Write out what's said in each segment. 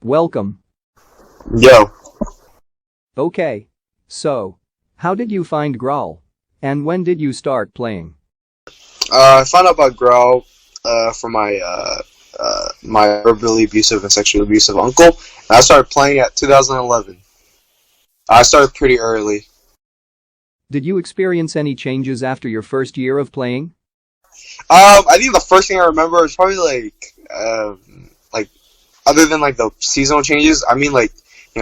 Welcome. Yo, Okay. So, how did you find Graal? And when did you start playing? I found out about Graal from my verbally abusive and sexually abusive uncle, and I started playing at 2011. I started pretty early. Did you experience any changes after your first year of playing? I think the first thing I remember is probably like other than like the seasonal changes. I mean, like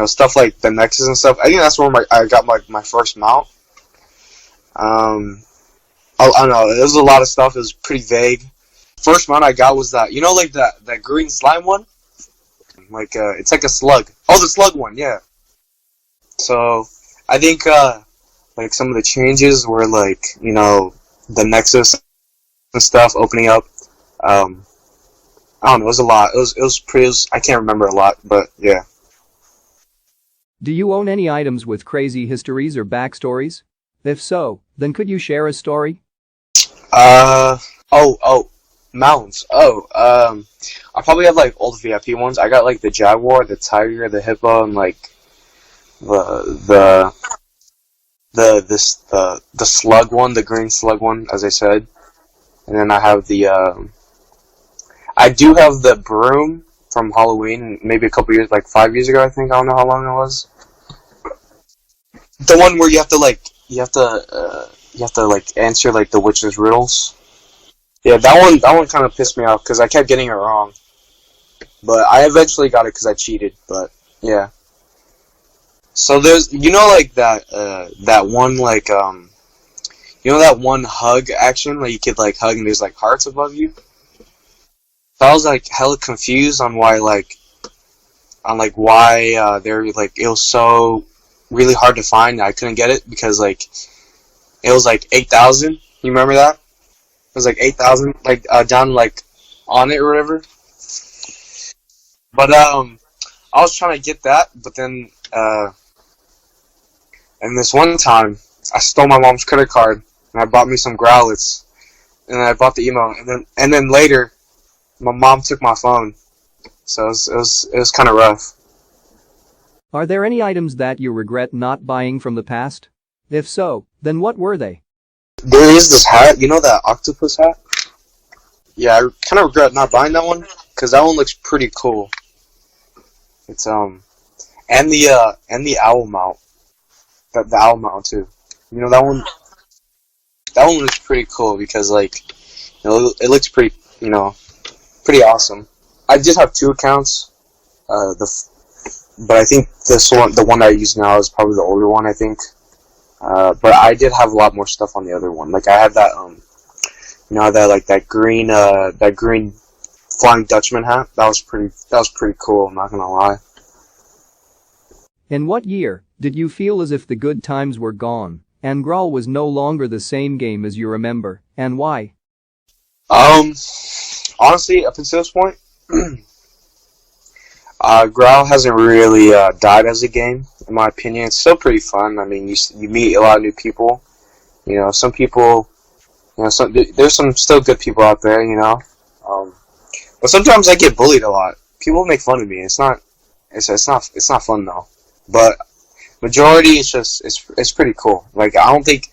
stuff like the Nexus and stuff. I think that's where I got my first mount. Um, I don't know. There was a lot of stuff. It was pretty vague. First mount I got was that like that green slime one. Like it's like a slug. Oh, the slug one, yeah. So I think like some of the changes were like the Nexus and stuff opening up. Um, I don't know. It was a lot. It was pretty. I can't remember a lot, but yeah. Do you own any items with crazy histories or backstories? If so, then could you share a story? Uh oh, mounts. I probably have like old VIP ones. I got like the Jaguar, the Tiger, the Hippo, and like the the slug one, the green slug one, as I said. And then I have I do have the broom from Halloween, maybe a couple years, like 5 years ago, I think. I don't know how long it was. The one where you have to like answer like the witch's riddles. Yeah, that one kind of pissed me off because I kept getting it wrong. But I eventually got it because I cheated. But yeah. So there's like that one like that one hug action like you could like hug and there's like hearts above you. So I was like hella confused on why they're like it was so really hard to find. I couldn't get it because like it was like 8,000. You remember that? It was like 8,000 like down like on it or whatever. But I was trying to get that, but then and this one time I stole my mom's credit card and I bought me some growlets and I bought the email and then later my mom took my phone, so it was kind of rough. Are there any items that you regret not buying from the past? If so, then what were they? There is this hat, that octopus hat. Yeah, I kind of regret not buying that one because that one looks pretty cool. It's and the owl mount, the owl mount too. That one looks pretty cool because like it looks pretty awesome. I just have two accounts. But I think the one I use now, is probably the older one. I think. But I did have a lot more stuff on the other one. Like I had that that green Flying Dutchman hat. That was pretty cool. I'm not gonna lie. In what year did you feel as if the good times were gone and Graal was no longer the same game as you remember, and why? Honestly, up until this point, Graal hasn't really died as a game, in my opinion. It's still pretty fun. I mean, you meet a lot of new people. Some people, there's some still good people out there. But sometimes I get bullied a lot. People make fun of me. It's not fun though. But majority, it's pretty cool. Like I don't think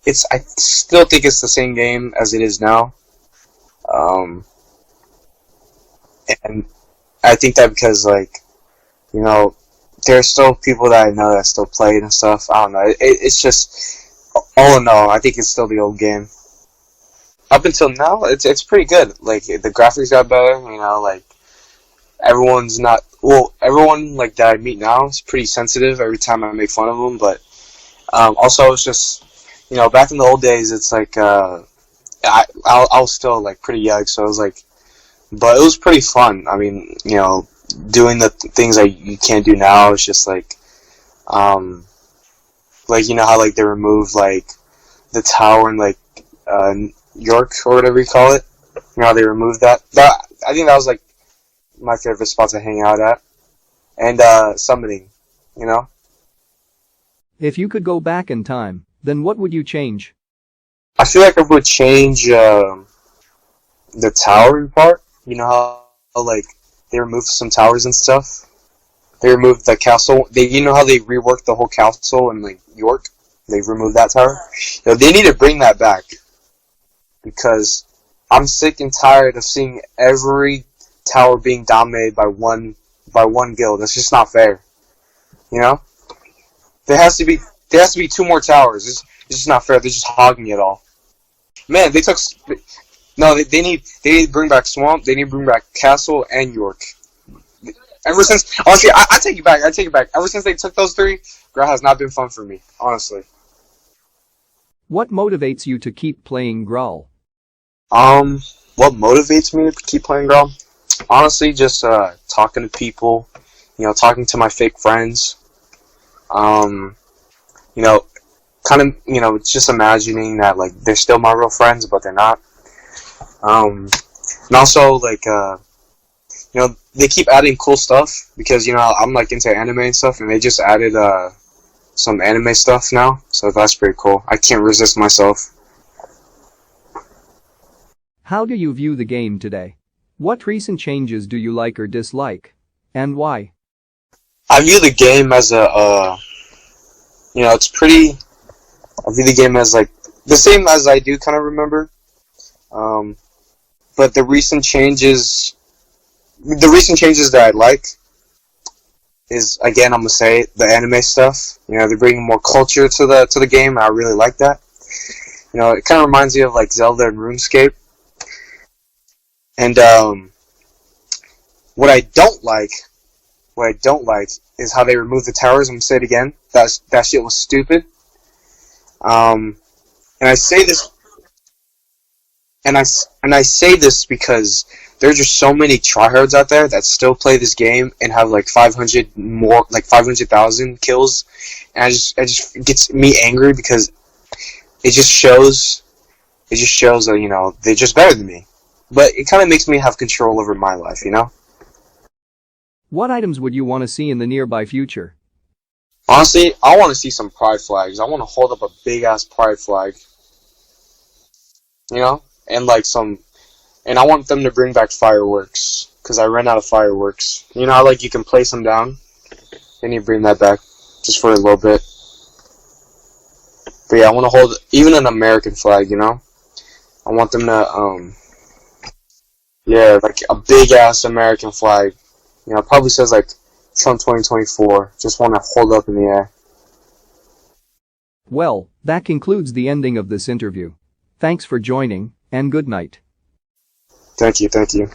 I still think it's the same game as it is now. And I think that because there's still people that I know that still play it and stuff. I don't know. It's just all in all, I think it's still the old game. Up until now, it's pretty good. Like the graphics got better. Like everyone like that I meet now is pretty sensitive every time I make fun of them. But also it's just back in the old days, it's like I was still like pretty young, so it was like. But it was pretty fun. I mean, doing the things that you can't do now. It's just like how like they removed like the tower in like York or whatever you call it. How they removed that. I think that was like my favorite spot to hang out at. And summoning, If you could go back in time, then what would you change? I feel like I would change the towering part. How like They removed some towers and stuff. They removed the castle. You know how they reworked the whole castle in like York? They removed that tower. You know, they need to bring that back because I'm sick and tired of seeing every tower being dominated by one guild. That's just not fair. You know, there has to be two more towers. It's just not fair. They're just hogging it all. Man, they took. No, they need to bring back Swamp. They need to bring back Castle and York. Ever since, honestly, I take it back. I take it back. Ever since they took those three, Graal has not been fun for me, honestly. What motivates you to keep playing Graal? What motivates me to keep playing Graal? Honestly, just talking to people, you know, talking to my fake friends. You know, kind of, you know, just imagining that like they're still my real friends, but they're not. And also like you know, they keep adding cool stuff because, you know, I'm like into anime and stuff, and they just added some anime stuff now, so that's pretty cool. I can't resist myself. How do you view the game today? What recent changes do you like or dislike? And why? I view the game as a, you know, it's pretty, I view the game as like, the same as I do kind of remember. But the recent changes that I like is, again, I'm gonna say the anime stuff. You know, they're bringing more culture to the game, and I really like that. You know, it kind of reminds me of like Zelda and RuneScape. And what I don't like is how they removed the towers. I'm gonna say it again. That shit was stupid. And I say this, and I say this because there's just so many tryhards out there that still play this game and have like 500,000 kills, and it just gets me angry because it just shows that, you know, they're just better than me. But it kind of makes me have control over my life, you know? What items would you want to see in the nearby future? Honestly, I want to see some pride flags. I want to hold up a big-ass pride flag. You know? And like and I want them to bring back fireworks, because I ran out of fireworks. You know how like you can place them down? They need to bring that back, just for a little bit. But yeah, I want to hold even an American flag, you know? I want them to, yeah, like a big-ass American flag. You know, it probably says like Trump 2024. Just want to hold up in the air. Well, that concludes the ending of this interview. Thanks for joining, and good night. Thank you, thank you.